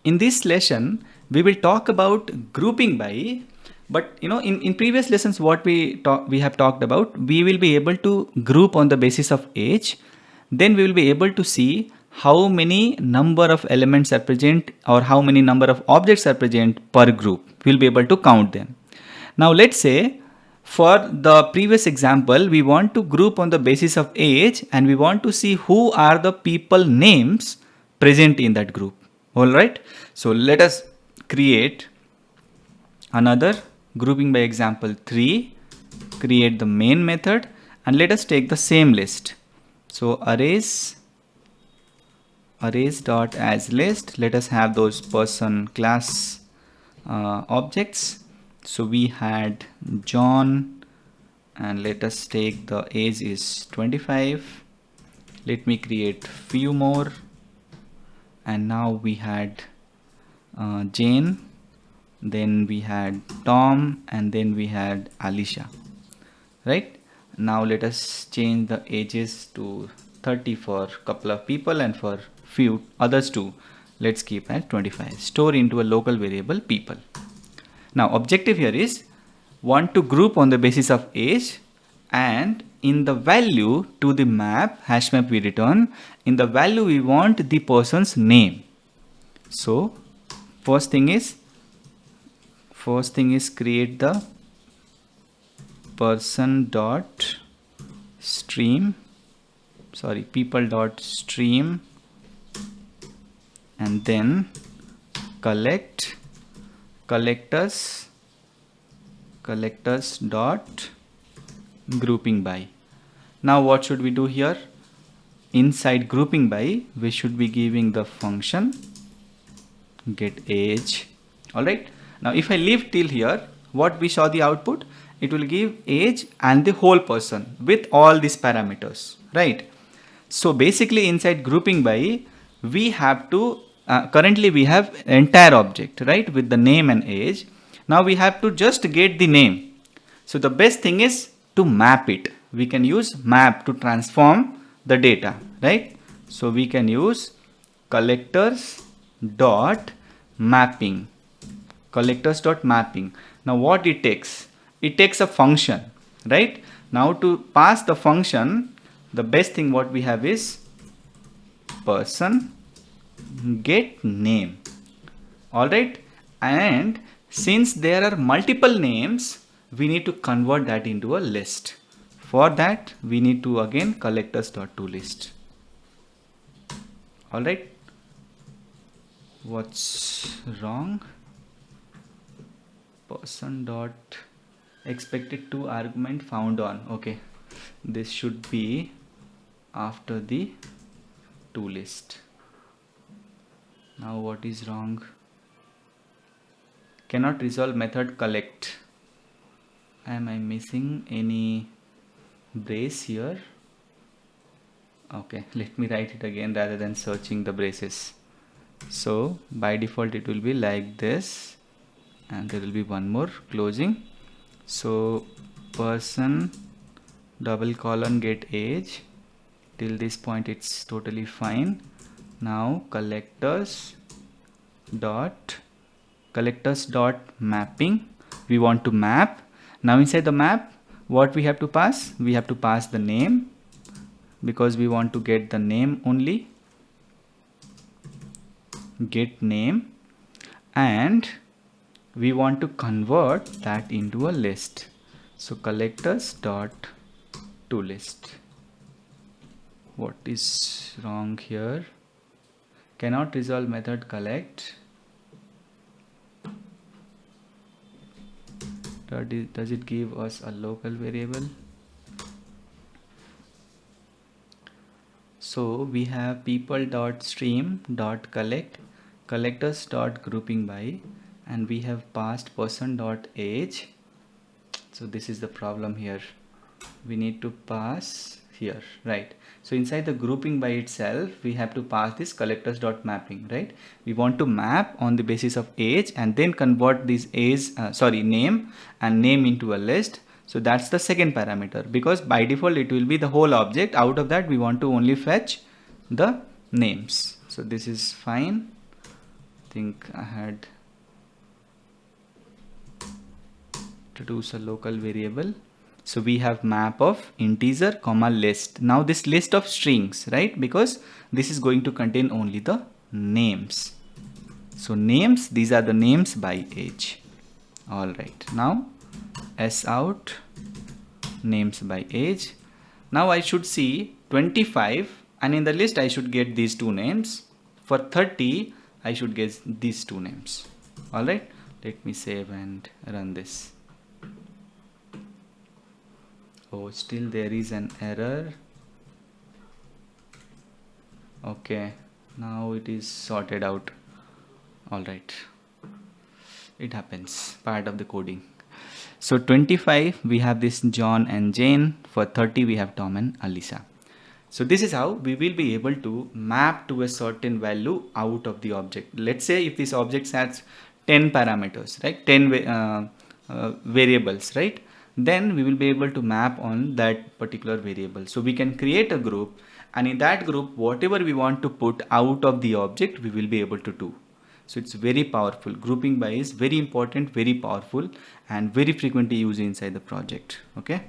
in this lesson, we will talk about grouping by, but in previous lessons, what we have talked about, we will be able to group on the basis of age. Then we will be able to see how many number of elements are present or how many number of objects are present per group. We'll be able to count them. Now let's say for the previous example, we want to group on the basis of age and we want to see who are the people names present in that group. Alright, so let us create another grouping by example 3, create the main method, and let us take the same list. So arrays dot as list, let us have those person class objects. So we had John, and let us take the age is 25. Let me create few more, and now we had Jane, then we had Tom, and then we had Alicia. Right, now let us change the ages to 30 for a couple of people, and for few others too, let's keep at 25. Store into a local variable people. Now objective here is want to group on the basis of age, and in the value to the map, hash map we return, in the value we want the person's name. So first thing is create the person dot stream, sorry, people dot stream, and then collectors dot grouping by. Now what should we do here? Inside grouping by, we should be giving the function get age. Alright, now if I leave till here, what we saw the output, it will give age and the whole person with all these parameters, right? So basically inside grouping by, we have to currently we have entire object, right, with the name and age. Now we have to just get the name. So the best thing is to map it. We can use map to transform the data, right? So we can use collectors dot mapping. Now what it takes? It takes a function, right? Now to pass the function, the best thing what we have is person get name. Alright, and since there are multiple names, we need to convert that into a list. For that we need to again collectors.toList. Alright, what's wrong? Person dot expected to argument found on. Okay, this should be after the toList. Now what is wrong? Cannot resolve method collect. Am I missing any brace here? Okay, let me write it again rather than searching the braces. So by default it will be like this, and there will be one more closing. So person double colon get age. Till this point it's totally fine. Now collectors dot mapping, we want to map. Now inside the map, what we have to pass? We have to pass the name, because we want to get the name only. Get name, and we want to convert that into a list. So collectors dot toList. What is wrong here? Cannot resolve method collect. Does it give us a local variable? So we have people dot stream dot collect, collectors dot grouping by, and we have passed person dot age. So this is the problem here. We need to pass here, right? So inside the grouping by itself, we have to pass this collectors dot mapping, right? We want to map on the basis of age and then convert this age, name and name into a list. So that's the second parameter, because by default it will be the whole object. Out of that we want to only fetch the names. So this is fine. think I had to choose a local variable. So we have map of integer comma list. Now this list of strings, right? Because this is going to contain only the names. So names, these are the names by age. All right, now s out names by age. Now I should see 25, and in the list I should get these two names. For 30 I should get these two names. All right, let me save and run this. Oh, still there is an error. Okay, now it is sorted out. All right, it happens, part of the coding. So 25 we have this John and Jane. For 30 we have Tom and Alisa. So this is how we will be able to map to a certain value out of the object. Let's say if this object has 10 parameters, right? 10 variables, right? Then we will be able to map on that particular variable. So we can create a group, and in that group whatever we want to put out of the object we will be able to do. So it's very powerful. Grouping by is very important, very powerful, and very frequently used inside the project. Okay.